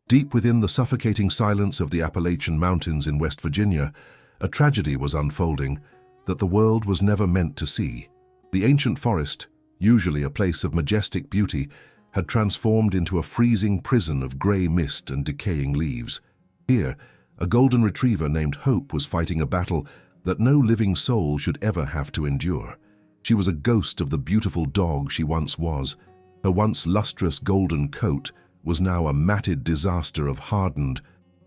Deep within the suffocating silence of the Appalachian Mountains in West Virginia, a tragedy was unfolding that the world was never meant to see. The ancient forest, usually a place of majestic beauty, had transformed into a freezing prison of gray mist and decaying leaves. Here, a golden retriever named Hope was fighting a battle that no living soul should ever have to endure. She was a ghost of the beautiful dog she once was. Her once lustrous golden coat was now a matted disaster of hardened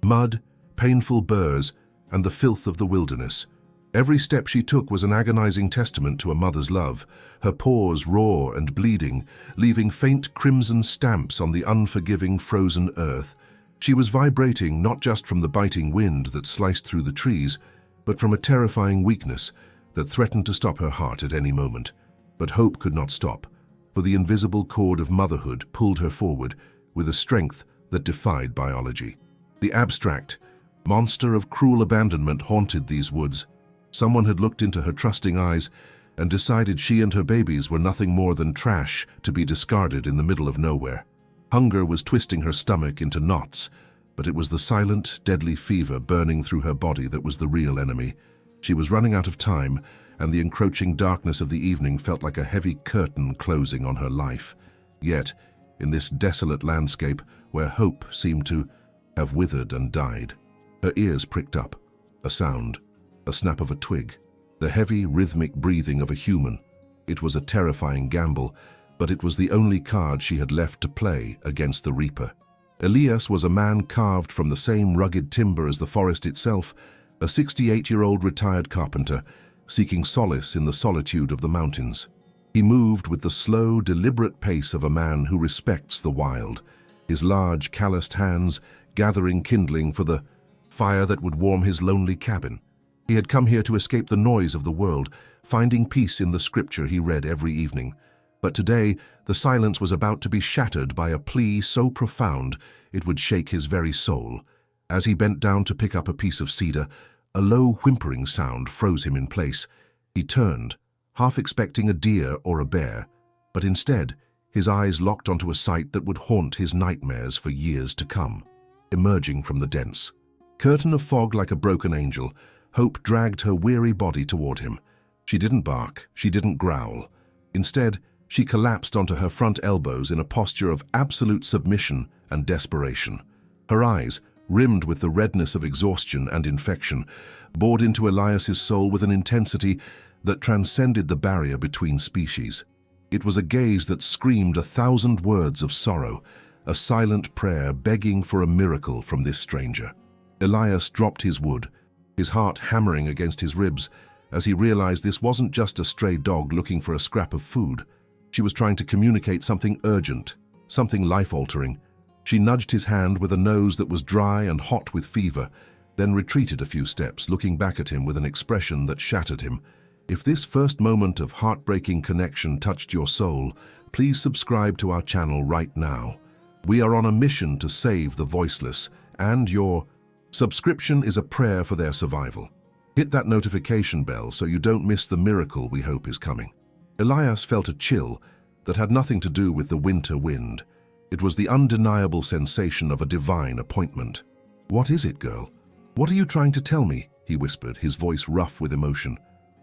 mud, painful burrs, and the filth of the wilderness. Every step she took was an agonizing testament to a mother's love, her paws raw and bleeding, leaving faint crimson stamps on the unforgiving frozen earth. She was vibrating not just from the biting wind that sliced through the trees, but from a terrifying weakness that threatened to stop her heart at any moment. But Hope could not stop, for the invisible cord of motherhood pulled her forward with a strength that defied biology. The abstract monster of cruel abandonment haunted these woods. Someone had looked into her trusting eyes and decided she and her babies were nothing more than trash to be discarded in the middle of nowhere. Hunger was twisting her stomach into knots, but it was the silent, deadly fever burning through her body that was the real enemy. She was running out of time, and the encroaching darkness of the evening felt like a heavy curtain closing on her life. Yet, in this desolate landscape where hope seemed to have withered and died, her ears pricked up. A sound, a snap of a twig, the heavy, rhythmic breathing of a human. It was a terrifying gamble, but it was the only card she had left to play against the Reaper. Elias was a man carved from the same rugged timber as the forest itself, a 68-year-old retired carpenter, seeking solace in the solitude of the mountains. He moved with the slow, deliberate pace of a man who respects the wild, his large, calloused hands gathering kindling for the fire that would warm his lonely cabin. He had come here to escape the noise of the world, finding peace in the scripture he read every evening. But today, the silence was about to be shattered by a plea so profound it would shake his very soul. As he bent down to pick up a piece of cedar, a low whimpering sound froze him in place. He turned, half expecting a deer or a bear, but instead, his eyes locked onto a sight that would haunt his nightmares for years to come. Emerging from the dense curtain of fog like a broken angel, Hope dragged her weary body toward him. She didn't bark, she didn't growl. Instead, she collapsed onto her front elbows in a posture of absolute submission and desperation. Her eyes, rimmed with the redness of exhaustion and infection, bored into Elias's soul with an intensity that transcended the barrier between species. It was a gaze that screamed 1,000 words of sorrow, a silent prayer begging for a miracle from this stranger. Elias dropped his wood, his heart hammering against his ribs as he realized this wasn't just a stray dog looking for a scrap of food. She was trying to communicate something urgent, something life-altering. She nudged his hand with a nose that was dry and hot with fever, then retreated a few steps, looking back at him with an expression that shattered him. If this first moment of heartbreaking connection touched your soul, please subscribe to our channel right now. We are on a mission to save the voiceless, and your subscription is a prayer for their survival. Hit that notification bell so you don't miss the miracle we hope is coming. Elias felt a chill that had nothing to do with the winter wind. It was the undeniable sensation of a divine appointment. "What is it, girl? What are you trying to tell me?" he whispered, his voice rough with emotion.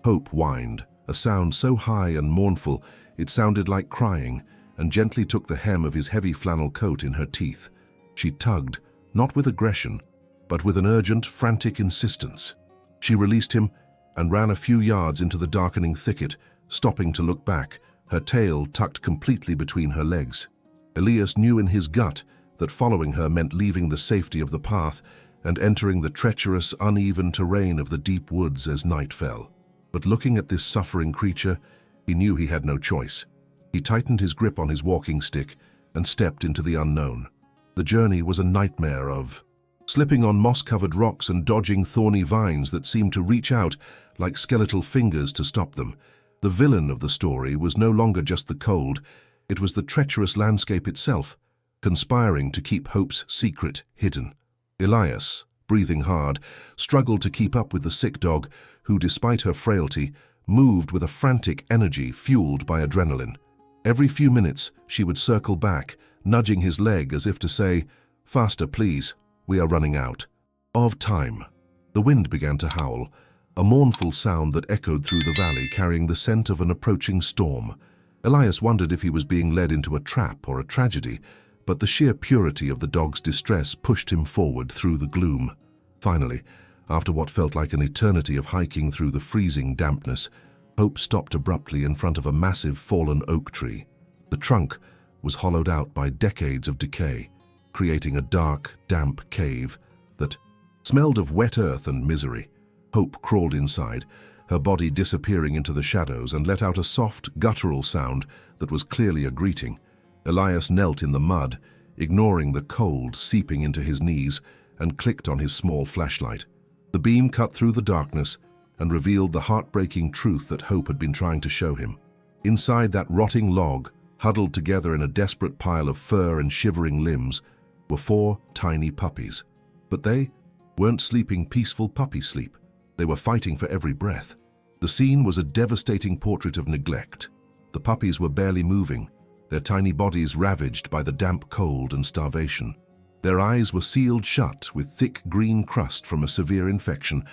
Hope whined, a sound so high and mournful it sounded like crying, and gently took the hem of his heavy flannel coat in her teeth. She tugged, not with aggression, but with an urgent, frantic insistence. She released him and ran a few yards into the darkening thicket, stopping to look back, her tail tucked completely between her legs. Elias knew in his gut that following her meant leaving the safety of the path and entering the treacherous, uneven terrain of the deep woods as night fell. But looking at this suffering creature, he knew he had no choice. He tightened his grip on his walking stick and stepped into the unknown. The journey was a nightmare of slipping on moss-covered rocks and dodging thorny vines that seemed to reach out like skeletal fingers to stop them. The villain of the story was no longer just the cold, it was the treacherous landscape itself, conspiring to keep Hope's secret hidden. Elias, breathing hard, struggled to keep up with the sick dog, who, despite her frailty, moved with a frantic energy fueled by adrenaline. Every few minutes, she would circle back, nudging his leg as if to say, "Faster, please. We are running out of time." The wind began to howl, a mournful sound that echoed through the valley, carrying the scent of an approaching storm. Elias wondered if he was being led into a trap or a tragedy, but the sheer purity of the dog's distress pushed him forward through the gloom. Finally, after what felt like an eternity of hiking through the freezing dampness, Hope stopped abruptly in front of a massive fallen oak tree. The trunk was hollowed out by decades of decay, creating a dark, damp cave that smelled of wet earth and misery. Hope crawled inside, her body disappearing into the shadows, and let out a soft, guttural sound that was clearly a greeting. Elias knelt in the mud, ignoring the cold seeping into his knees, and clicked on his small flashlight. The beam cut through the darkness and revealed the heartbreaking truth that Hope had been trying to show him. Inside that rotting log, huddled together in a desperate pile of fur and shivering limbs, were 4 tiny puppies. But they weren't sleeping peaceful puppy sleep. They were fighting for every breath. The scene was a devastating portrait of neglect. The puppies were barely moving, their tiny bodies ravaged by the damp cold and starvation. Their eyes were sealed shut with thick green crust from a severe infection,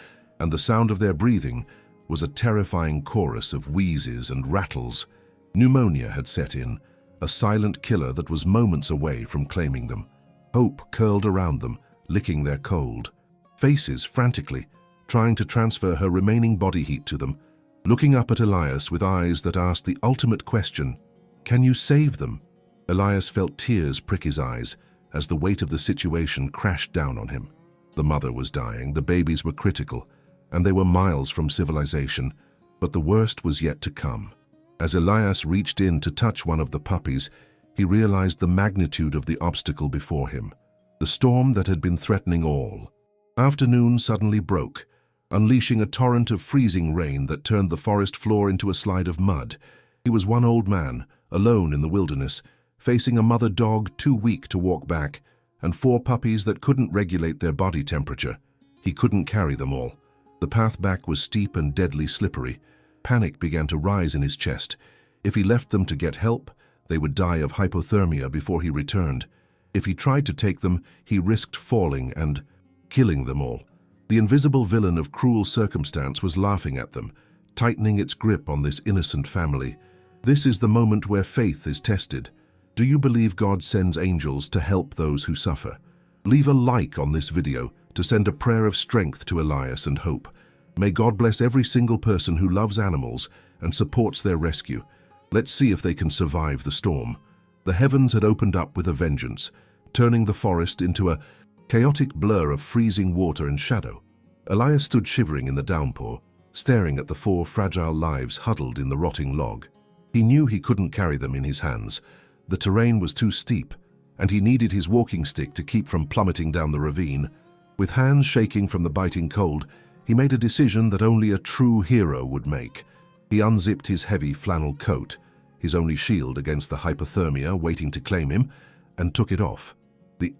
and the sound of their breathing was a terrifying chorus of wheezes and rattles. Pneumonia had set in, a silent killer that was moments away from claiming them. Hope curled around them, licking their cold faces frantically, trying to transfer her remaining body heat to them, looking up at Elias with eyes that asked the ultimate question, "Can you save them?" Elias felt tears prick his eyes as the weight of the situation crashed down on him. The mother was dying, the babies were critical, and they were miles from civilization, but the worst was yet to come. As Elias reached in to touch one of the puppies, he realized the magnitude of the obstacle before him, the storm that had been threatening all. Afternoon suddenly broke, unleashing a torrent of freezing rain that turned the forest floor into a slide of mud. He was one old man, alone in the wilderness, facing a mother dog too weak to walk back, and 4 puppies that couldn't regulate their body temperature. He couldn't carry them all. The path back was steep and deadly slippery. Panic began to rise in his chest. If he left them to get help, they would die of hypothermia before he returned. If he tried to take them, he risked falling and killing them all. The invisible villain of cruel circumstance was laughing at them, tightening its grip on this innocent family. This is the moment where faith is tested. Do you believe God sends angels to help those who suffer? Leave a like on this video to send a prayer of strength to Elias and Hope. May God bless every single person who loves animals and supports their rescue. Let's see if they can survive the storm. The heavens had opened up with a vengeance, turning the forest into a chaotic blur of freezing water and shadow. Elias stood shivering in the downpour, staring at the 4 fragile lives huddled in the rotting log. He knew he couldn't carry them in his hands. The terrain was too steep, and he needed his walking stick to keep from plummeting down the ravine. With hands shaking from the biting cold, he made a decision that only a true hero would make. He unzipped his heavy flannel coat, his only shield against the hypothermia waiting to claim him, and took it off. The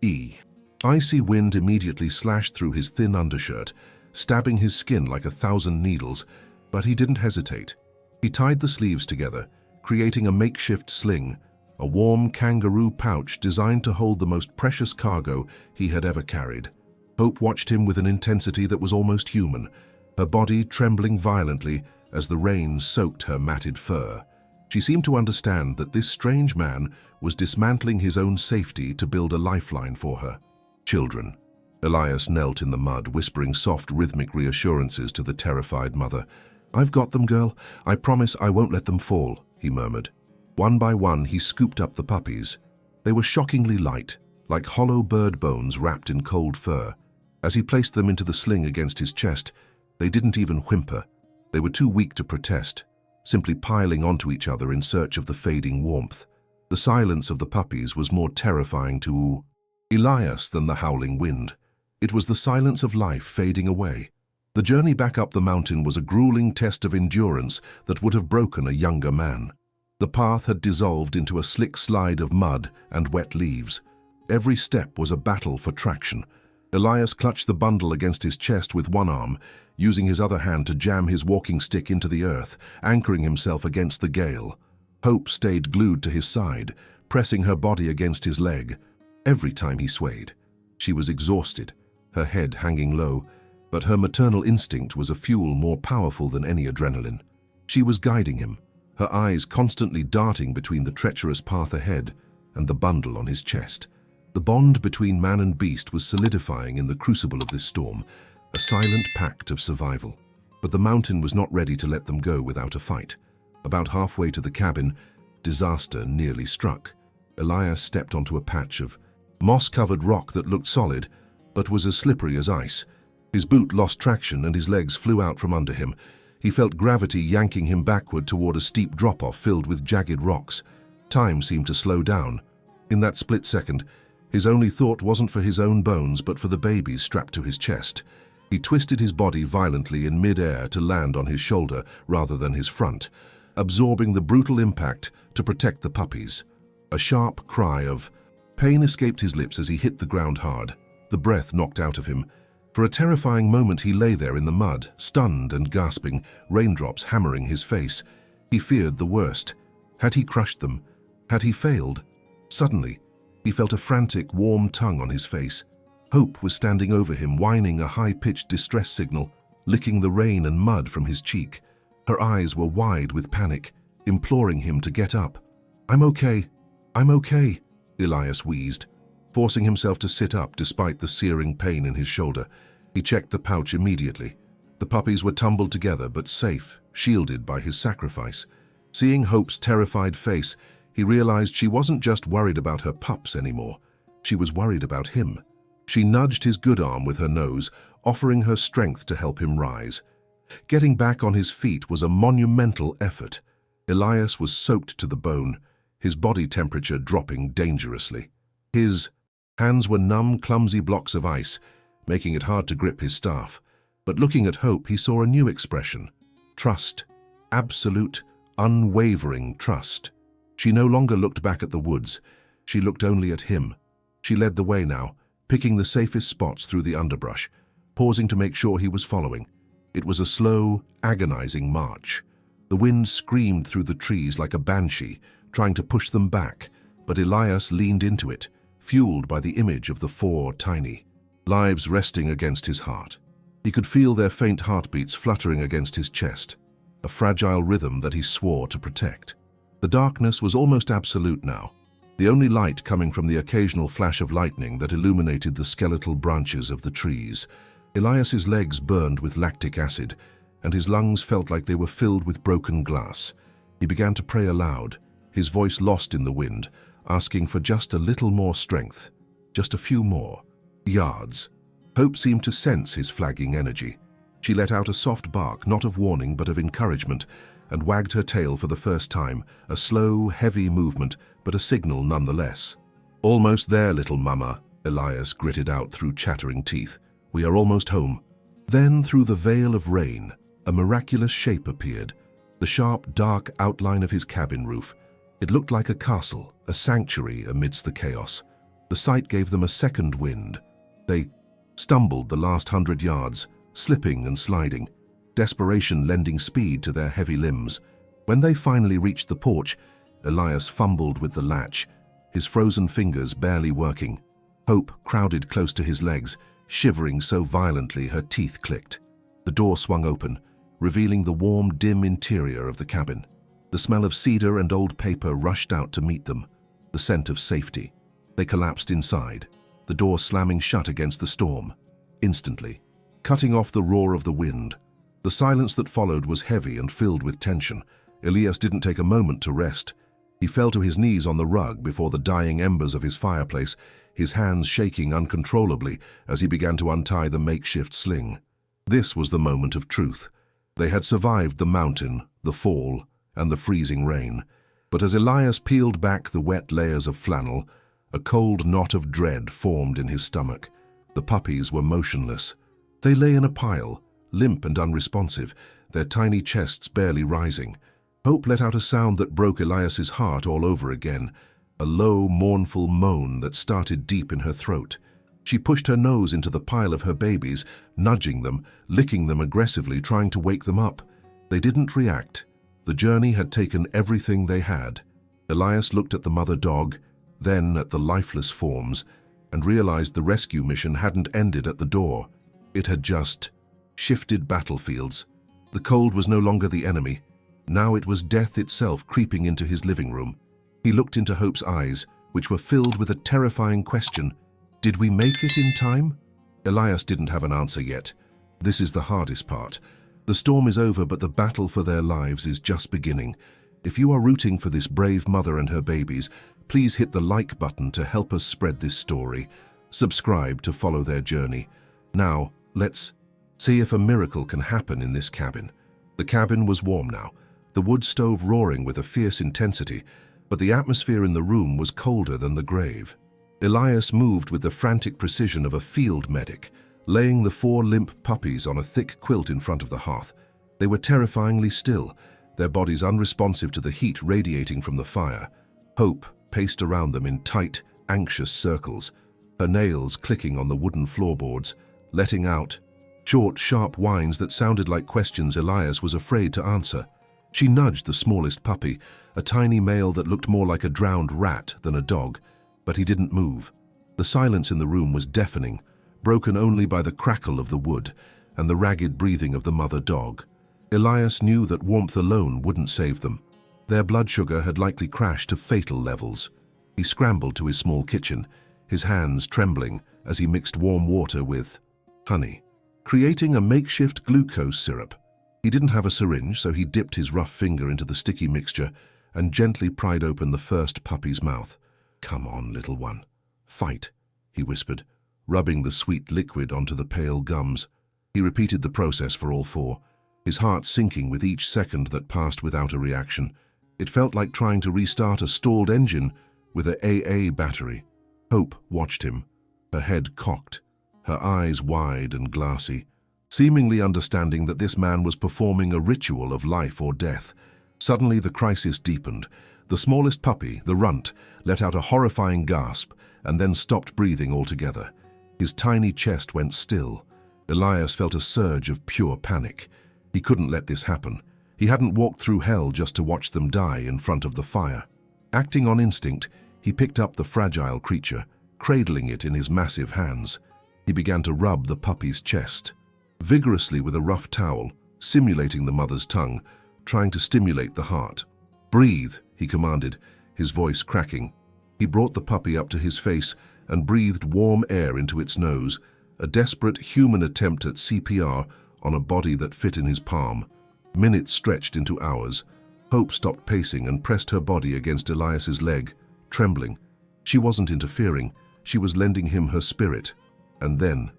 icy wind immediately slashed through his thin undershirt, stabbing his skin like 1,000 needles, but he didn't hesitate. He tied the sleeves together, creating a makeshift sling, a warm kangaroo pouch designed to hold the most precious cargo he had ever carried. Hope watched him with an intensity that was almost human, her body trembling violently as the rain soaked her matted fur. She seemed to understand that this strange man was dismantling his own safety to build a lifeline for her. Children. Elias knelt in the mud, whispering soft, rhythmic reassurances to the terrified mother. "I've got them, girl. I promise I won't let them fall," he murmured. One by one, he scooped up the puppies. They were shockingly light, like hollow bird bones wrapped in cold fur. As he placed them into the sling against his chest, they didn't even whimper. They were too weak to protest, simply piling onto each other in search of the fading warmth. The silence of the puppies was more terrifying to Elias than the howling wind. It was the silence of life fading away. The journey back up the mountain was a grueling test of endurance that would have broken a younger man. The path had dissolved into a slick slide of mud and wet leaves. Every step was a battle for traction. Elias clutched the bundle against his chest with one arm, using his other hand to jam his walking stick into the earth, anchoring himself against the gale. Hope stayed glued to his side, pressing her body against his leg. Every time he swayed, She was exhausted, her head hanging low, but her maternal instinct was a fuel more powerful than any adrenaline. She was guiding him, her eyes constantly darting between the treacherous path ahead and the bundle on his chest. The bond between man and beast was solidifying in the crucible of this storm, a silent pact of survival. But the mountain was not ready to let them go without a fight. About halfway to the cabin, disaster nearly struck. Elias stepped onto a patch of moss-covered rock that looked solid, but was as slippery as ice. His boot lost traction and his legs flew out from under him. He felt gravity yanking him backward toward a steep drop-off filled with jagged rocks. Time seemed to slow down. In that split second, his only thought wasn't for his own bones but for the babies strapped to his chest. He twisted his body violently in mid-air to land on his shoulder rather than his front, absorbing the brutal impact to protect the puppies. A sharp cry of pain escaped his lips as he hit the ground hard, the breath knocked out of him. For a terrifying moment he lay there in the mud, stunned and gasping, raindrops hammering his face. He feared the worst. Had he crushed them? Had he failed? Suddenly, he felt a frantic, warm tongue on his face. Hope was standing over him, whining a high-pitched distress signal, licking the rain and mud from his cheek. Her eyes were wide with panic, imploring him to get up. "I'm okay. I'm okay," Elias wheezed, forcing himself to sit up despite the searing pain in his shoulder. He checked the pouch immediately. The puppies were tumbled together but safe, shielded by his sacrifice. Seeing Hope's terrified face, he realized she wasn't just worried about her pups anymore. She was worried about him. She nudged his good arm with her nose, offering her strength to help him rise. Getting back on his feet was a monumental effort. Elias was soaked to the bone, his body temperature dropping dangerously. His hands were numb, clumsy blocks of ice, making it hard to grip his staff. But looking at Hope, he saw a new expression. Trust. Absolute, unwavering trust. She no longer looked back at the woods. She looked only at him. She led the way now, picking the safest spots through the underbrush, pausing to make sure he was following. It was a slow, agonizing march. The wind screamed through the trees like a banshee, trying to push them back, but Elias leaned into it, fueled by the image of the four tiny lives resting against his heart. He could feel their faint heartbeats fluttering against his chest, a fragile rhythm that he swore to protect. The darkness was almost absolute now, the only light coming from the occasional flash of lightning that illuminated the skeletal branches of the trees. Elias's legs burned with lactic acid, and his lungs felt like they were filled with broken glass. He began to pray aloud, his voice lost in the wind, asking for just a little more strength, just a few more yards. Hope seemed to sense his flagging energy. She let out a soft bark, not of warning but of encouragement, and wagged her tail for the first time, a slow, heavy movement, but a signal nonetheless. "Almost there, little mama," Elias gritted out through chattering teeth. "We are almost home." Then, through the veil of rain, a miraculous shape appeared, the sharp, dark outline of his cabin roof. It looked like a castle, a sanctuary amidst the chaos. The sight gave them a second wind. They stumbled the last 100 yards, slipping and sliding, desperation lending speed to their heavy limbs. When they finally reached the porch, Elias fumbled with the latch, his frozen fingers barely working. Hope crowded close to his legs, shivering so violently her teeth clicked. The door swung open, revealing the warm, dim interior of the cabin. The smell of cedar and old paper rushed out to meet them, the scent of safety. They collapsed inside, the door slamming shut against the storm. Instantly, cutting off the roar of the wind. The silence that followed was heavy and filled with tension. Elias didn't take a moment to rest. He fell to his knees on the rug before the dying embers of his fireplace, his hands shaking uncontrollably as he began to untie the makeshift sling. This was the moment of truth. They had survived the mountain, the fall, and the freezing rain. But as Elias peeled back the wet layers of flannel, a cold knot of dread formed in his stomach. The puppies were motionless. They lay in a pile, limp and unresponsive, their tiny chests barely rising. Hope let out a sound that broke Elias's heart all over again, a low, mournful moan that started deep in her throat. She pushed her nose into the pile of her babies, nudging them, licking them aggressively, trying to wake them up. They didn't react. The journey had taken everything they had. Elias looked at the mother dog, then at the lifeless forms, and realized the rescue mission hadn't ended at the door. It had just shifted battlefields. The cold was no longer the enemy. Now it was death itself creeping into his living room. He looked into Hope's eyes, which were filled with a terrifying question. Did we make it in time? Elias didn't have an answer yet. This is the hardest part. The storm is over, but the battle for their lives is just beginning. If you are rooting for this brave mother and her babies, please hit the like button to help us spread this story. Subscribe to follow their journey. Now, let's see if a miracle can happen in this cabin. The cabin was warm now, the wood stove roaring with a fierce intensity, but the atmosphere in the room was colder than the grave. Elias moved with the frantic precision of a field medic, laying the 4 limp puppies on a thick quilt in front of the hearth. They were terrifyingly still, their bodies unresponsive to the heat radiating from the fire. Hope paced around them in tight, anxious circles, her nails clicking on the wooden floorboards, letting out short, sharp whines that sounded like questions Elias was afraid to answer. She nudged the smallest puppy, a tiny male that looked more like a drowned rat than a dog, but he didn't move. The silence in the room was deafening, broken only by the crackle of the wood and the ragged breathing of the mother dog. Elias knew that warmth alone wouldn't save them. Their blood sugar had likely crashed to fatal levels. He scrambled to his small kitchen, his hands trembling as he mixed warm water with honey, creating a makeshift glucose syrup. He didn't have a syringe, so he dipped his rough finger into the sticky mixture and gently pried open the first puppy's mouth. "Come on, little one. Fight," he whispered, rubbing the sweet liquid onto the pale gums. He repeated the process for all 4, his heart sinking with each second that passed without a reaction. It felt like trying to restart a stalled engine with an AA battery. Hope watched him, her head cocked, her eyes wide and glassy, seemingly understanding that this man was performing a ritual of life or death. Suddenly the crisis deepened. The smallest puppy, the runt, let out a horrifying gasp and then stopped breathing altogether. His tiny chest went still. Elias felt a surge of pure panic. He couldn't let this happen. He hadn't walked through hell just to watch them die in front of the fire. Acting on instinct, he picked up the fragile creature, cradling it in his massive hands. He began to rub the puppy's chest, vigorously with a rough towel, simulating the mother's tongue, trying to stimulate the heart. "Breathe," he commanded, his voice cracking. He brought the puppy up to his face and breathed warm air into its nose, a desperate human attempt at CPR on a body that fit in his palm. Minutes stretched into hours. Hope stopped pacing and pressed her body against Elias's leg, trembling. She wasn't interfering, she was lending him her spirit. And then,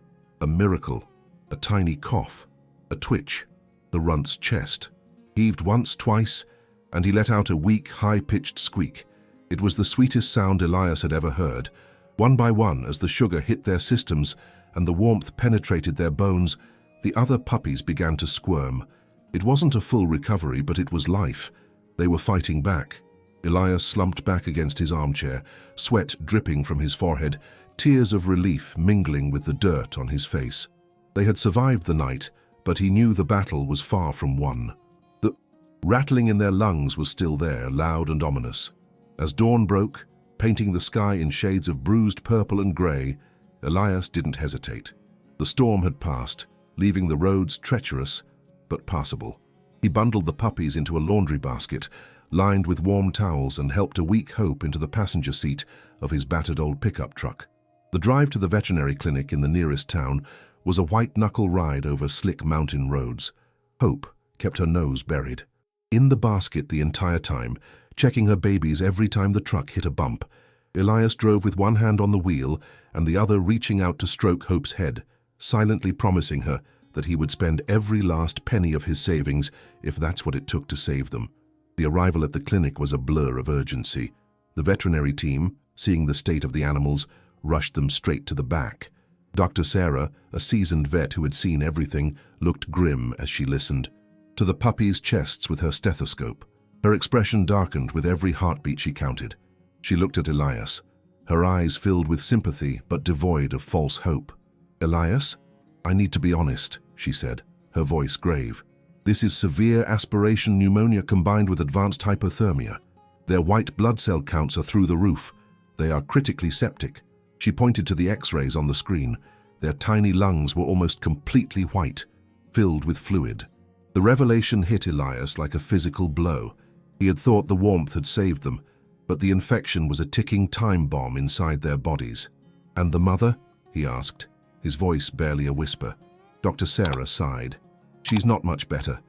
a miracle, a tiny cough, a twitch. The runt's chest heaved once, twice, and he let out a weak, high-pitched squeak. It was the sweetest sound Elias had ever heard. One by one, as the sugar hit their systems and the warmth penetrated their bones, the other puppies began to squirm. It wasn't a full recovery, but it was life. They were fighting back. Elias slumped back against his armchair, sweat dripping from his forehead, tears of relief mingling with the dirt on his face. They had survived the night, but he knew the battle was far from won. The rattling in their lungs was still there, loud and ominous. As dawn broke, painting the sky in shades of bruised purple and grey, Elias didn't hesitate. The storm had passed, leaving the roads treacherous but passable. He bundled the puppies into a laundry basket, lined with warm towels, and helped a weak Hope into the passenger seat of his battered old pickup truck. The drive to the veterinary clinic in the nearest town was a white-knuckle ride over slick mountain roads. Hope kept her nose buried in the basket the entire time, checking her babies every time the truck hit a bump. Elias drove with one hand on the wheel and the other reaching out to stroke Hope's head, silently promising her that he would spend every last penny of his savings if that's what it took to save them. The arrival at the clinic was a blur of urgency. The veterinary team, seeing the state of the animals, rushed them straight to the back. Dr. Sarah, a seasoned vet who had seen everything, looked grim as she listened to the puppies' chests with her stethoscope. Her expression darkened with every heartbeat she counted. She looked at Elias, her eyes filled with sympathy but devoid of false hope. "Elias, I need to be honest," she said, her voice grave. "This is severe aspiration pneumonia combined with advanced hypothermia. Their white blood cell counts are through the roof. They are critically septic. She pointed to the X-rays on the screen. Their tiny lungs were almost completely white, filled with fluid. The revelation hit Elias like a physical blow. He had thought the warmth had saved them, but the infection was a ticking time bomb inside their bodies. "And the mother?" he asked, his voice barely a whisper. Dr. Sarah sighed. "She's not much better.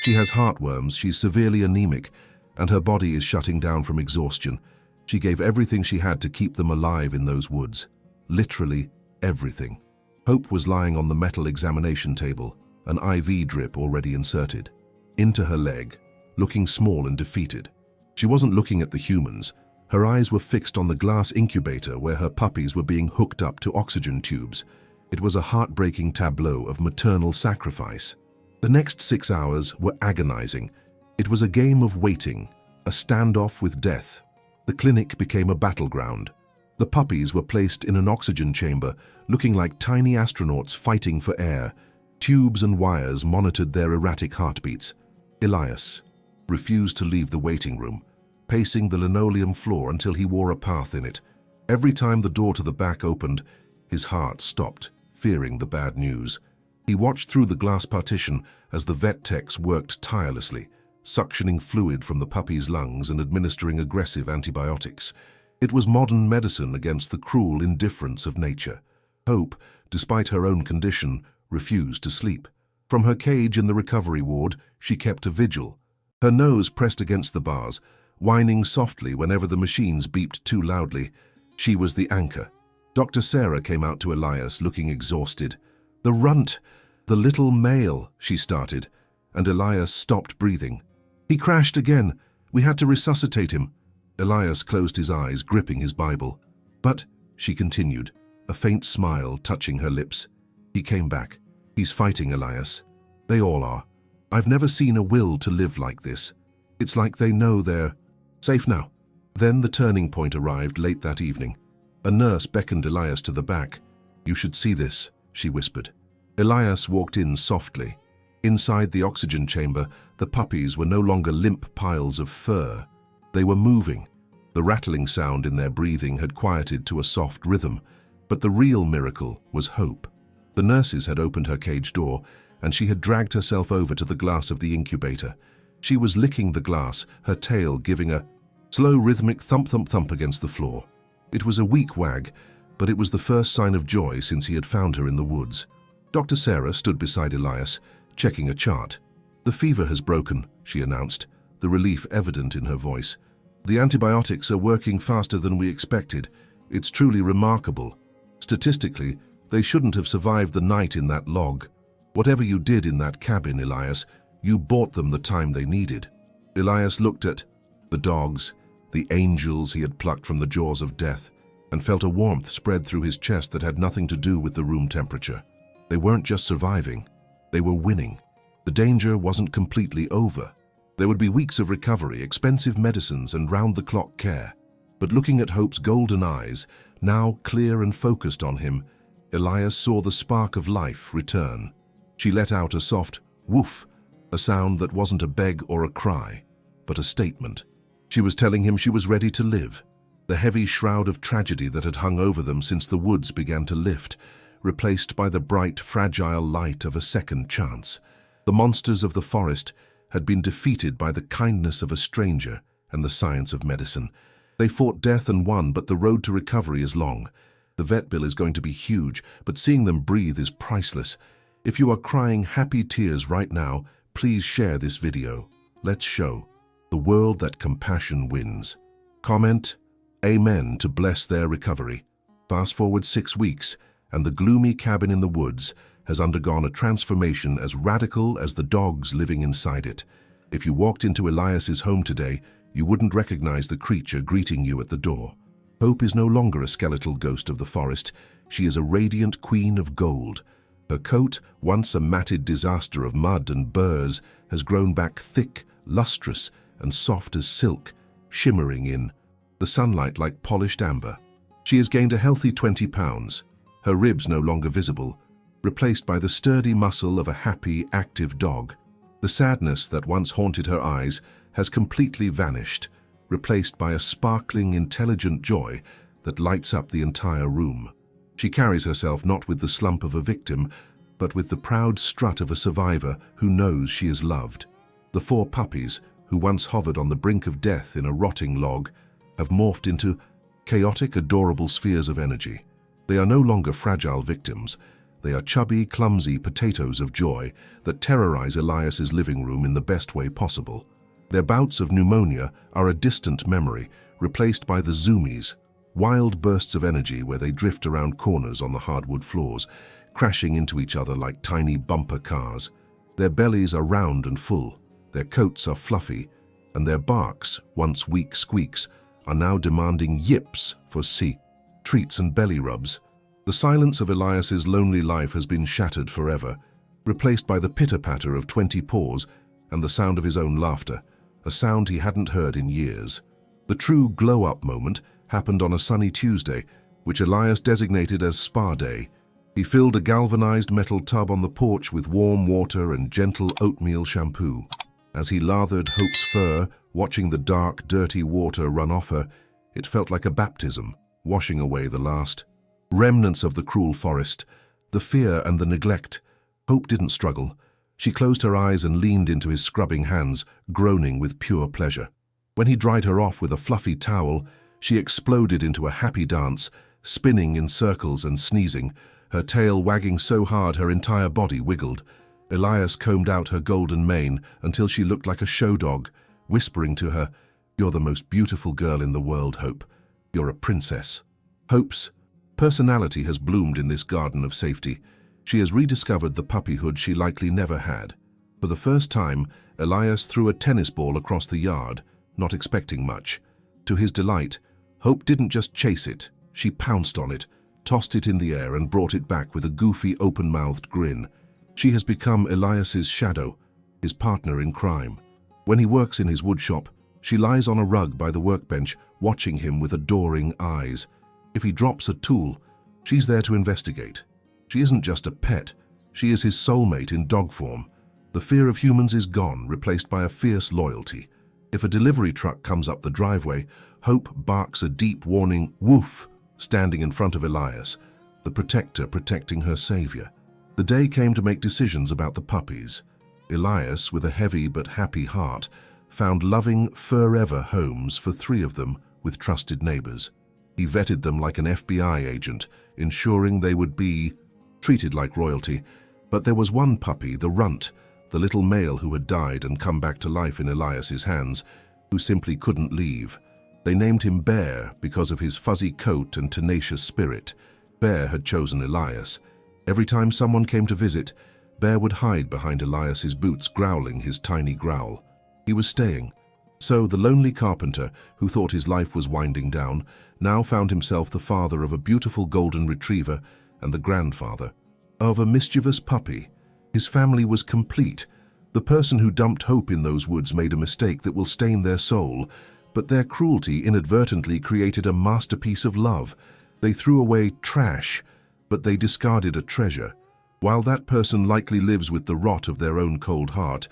She has heartworms, she's severely anemic, and her body is shutting down from exhaustion. She gave everything she had to keep them alive in those woods. Literally everything." Hope was lying on the metal examination table, an IV drip already inserted, into her leg, looking small and defeated. She wasn't looking at the humans. Her eyes were fixed on the glass incubator where her puppies were being hooked up to oxygen tubes. It was a heartbreaking tableau of maternal sacrifice. The next 6 hours were agonizing. It was a game of waiting, a standoff with death. The clinic became a battleground. The puppies were placed in an oxygen chamber, looking like tiny astronauts fighting for air. Tubes and wires monitored their erratic heartbeats. Elias refused to leave the waiting room, pacing the linoleum floor until he wore a path in it. Every time the door to the back opened, his heart stopped, fearing the bad news. He watched through the glass partition as the vet techs worked tirelessly, suctioning fluid from the puppy's lungs and administering aggressive antibiotics. It was modern medicine against the cruel indifference of nature. Hope, despite her own condition, refused to sleep. From her cage in the recovery ward, she kept a vigil, her nose pressed against the bars, whining softly whenever the machines beeped too loudly. She was the anchor. Dr. Sarah came out to Elias, looking exhausted. "The runt, the little male," she started, and Elias stopped breathing. "He crashed again. We had to resuscitate him." Elias closed his eyes, gripping his Bible. "But," she continued, a faint smile touching her lips, "he came back. He's fighting, Elias. They all are. I've never seen a will to live like this. It's like they know they're safe now." Then the turning point arrived late that evening. A nurse beckoned Elias to the back. "You should see this," she whispered. Elias walked in softly. Inside the oxygen chamber, the puppies were no longer limp piles of fur. They were moving. The rattling sound in their breathing had quieted to a soft rhythm, but the real miracle was Hope. The nurses had opened her cage door, and she had dragged herself over to the glass of the incubator. She was licking the glass, her tail giving a slow rhythmic thump-thump-thump against the floor. It was a weak wag, but it was the first sign of joy since he had found her in the woods. Dr. Sarah stood beside Elias, checking a chart. "The fever has broken," she announced, the relief evident in her voice. "The antibiotics are working faster than we expected. It's truly remarkable. Statistically, they shouldn't have survived the night in that log. Whatever you did in that cabin, Elias, you bought them the time they needed." Elias looked at the dogs, the angels he had plucked from the jaws of death, and felt a warmth spread through his chest that had nothing to do with the room temperature. They weren't just surviving, they were winning. The danger wasn't completely over. There would be weeks of recovery, expensive medicines, and round-the-clock care. But looking at Hope's golden eyes, now clear and focused on him, Elias saw the spark of life return. She let out a soft woof, a sound that wasn't a beg or a cry, but a statement. She was telling him she was ready to live. The heavy shroud of tragedy that had hung over them since the woods began to lift, replaced by the bright, fragile light of a second chance. The monsters of the forest had been defeated by the kindness of a stranger and the science of medicine. They fought death and won, but the road to recovery is long. The vet bill is going to be huge, but seeing them breathe is priceless. If you are crying happy tears right now, please share this video. Let's show the world that compassion wins. Comment Amen to bless their recovery. Fast forward 6 weeks, and the gloomy cabin in the woods has undergone a transformation as radical as the dogs living inside it. If you walked into Elias's home today, you wouldn't recognize the creature greeting you at the door. Hope is no longer a skeletal ghost of the forest. She is a radiant queen of gold. Her coat, once a matted disaster of mud and burrs, has grown back thick, lustrous, and soft as silk, shimmering in the sunlight like polished amber. She has gained a healthy 20 pounds, her ribs no longer visible, replaced by the sturdy muscle of a happy, active dog. The sadness that once haunted her eyes has completely vanished, replaced by a sparkling, intelligent joy that lights up the entire room. She carries herself not with the slump of a victim, but with the proud strut of a survivor who knows she is loved. The 4 puppies, who once hovered on the brink of death in a rotting log, have morphed into chaotic, adorable spheres of energy. They are no longer fragile victims. They are chubby, clumsy potatoes of joy that terrorize Elias's living room in the best way possible. Their bouts of pneumonia are a distant memory, replaced by the zoomies, wild bursts of energy where they drift around corners on the hardwood floors, crashing into each other like tiny bumper cars. Their bellies are round and full, their coats are fluffy, and their barks, once weak squeaks, are now demanding yips for treats and belly rubs. The silence of Elias's lonely life has been shattered forever, replaced by the pitter-patter of 20 paws and the sound of his own laughter, a sound he hadn't heard in years. The true glow-up moment happened on a sunny Tuesday, which Elias designated as Spa Day. He filled a galvanized metal tub on the porch with warm water and gentle oatmeal shampoo. As he lathered Hope's fur, watching the dark, dirty water run off her, it felt like a baptism, washing away the last remnants of the cruel forest, the fear and the neglect. Hope didn't struggle. She closed her eyes and leaned into his scrubbing hands, groaning with pure pleasure. When he dried her off with a fluffy towel, she exploded into a happy dance, spinning in circles and sneezing, her tail wagging so hard her entire body wiggled. Elias combed out her golden mane until she looked like a show dog, whispering to her, "You're the most beautiful girl in the world, Hope. You're a princess." Hope's personality has bloomed in this garden of safety. She has rediscovered the puppyhood she likely never had. For the first time, Elias threw a tennis ball across the yard, not expecting much. To his delight, Hope didn't just chase it, she pounced on it, tossed it in the air and brought it back with a goofy, open-mouthed grin. She has become Elias's shadow, his partner in crime. When he works in his woodshop, she lies on a rug by the workbench, watching him with adoring eyes. If he drops a tool, she's there to investigate. She isn't just a pet, she is his soulmate in dog form. The fear of humans is gone, replaced by a fierce loyalty. If a delivery truck comes up the driveway, Hope barks a deep warning woof, standing in front of Elias, the protector protecting her savior. The day came to make decisions about the puppies. Elias, with a heavy but happy heart, found loving, forever homes for 3 of them with trusted neighbors. He vetted them like an FBI agent, ensuring they would be treated like royalty. But there was one puppy, the runt, the little male who had died and come back to life in Elias's hands, who simply couldn't leave. They named him Bear because of his fuzzy coat and tenacious spirit. Bear had chosen Elias. Every time someone came to visit, Bear would hide behind Elias's boots, growling his tiny growl. He was staying. So the lonely carpenter, who thought his life was winding down, now found himself the father of a beautiful golden retriever and the grandfather of a mischievous puppy. His family was complete. The person who dumped Hope in those woods made a mistake that will stain their soul, but their cruelty inadvertently created a masterpiece of love. They threw away trash, but they discarded a treasure. While that person likely lives with the rot of their own cold heart,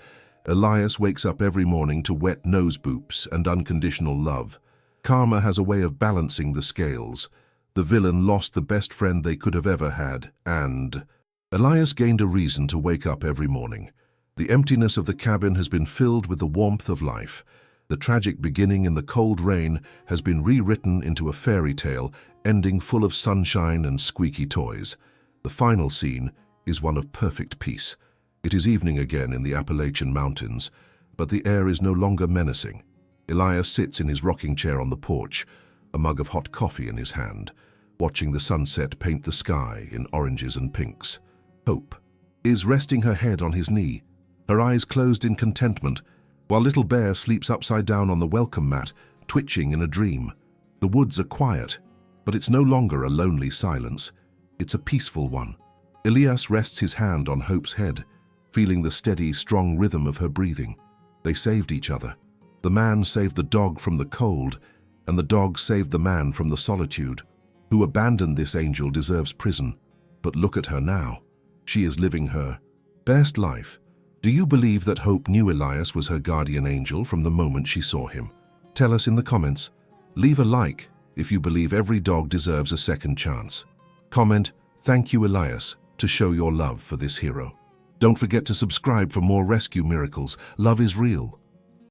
Elias wakes up every morning to wet nose boops and unconditional love. Karma has a way of balancing the scales. The villain lost the best friend they could have ever had, and Elias gained a reason to wake up every morning. The emptiness of the cabin has been filled with the warmth of life. The tragic beginning in the cold rain has been rewritten into a fairy tale, ending full of sunshine and squeaky toys. The final scene is one of perfect peace. It is evening again in the Appalachian Mountains, but the air is no longer menacing. Elias sits in his rocking chair on the porch, a mug of hot coffee in his hand, watching the sunset paint the sky in oranges and pinks. Hope is resting her head on his knee, her eyes closed in contentment, while little Bear sleeps upside down on the welcome mat, twitching in a dream. The woods are quiet, but it's no longer a lonely silence. It's a peaceful one. Elias rests his hand on Hope's head, feeling the steady, strong rhythm of her breathing. They saved each other. The man saved the dog from the cold, and the dog saved the man from the solitude. Who abandoned this angel deserves prison. But look at her now. She is living her best life. Do you believe that Hope knew Elias was her guardian angel from the moment she saw him? Tell us in the comments. Leave a like if you believe every dog deserves a second chance. Comment, "Thank you, Elias," to show your love for this hero. Don't forget to subscribe for more rescue miracles. Love is real.